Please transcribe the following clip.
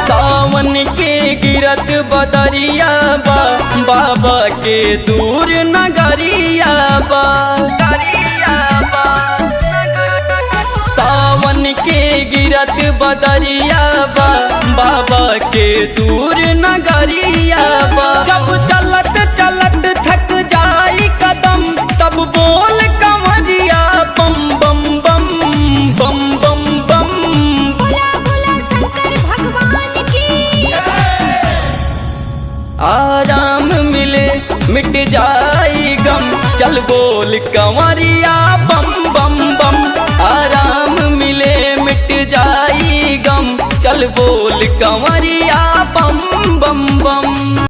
सावन के गिरत बदरिया बा, बाबा के दूर नगरिया बा। सावन के गिरत बदरिया बा, बाबा के दूर नगरिया बा। जब चलत चलत थक जाई कदम, तब बोल कंवरिया बम बम बम बम बम बम। बोला बोला शंकर भगवान की। आराम मिले मिट जाई गम, चल बोल कंवरिया बम बम बम। आराम मिले मिट जाई गम, चल बोल कंवरिया बम बम बम।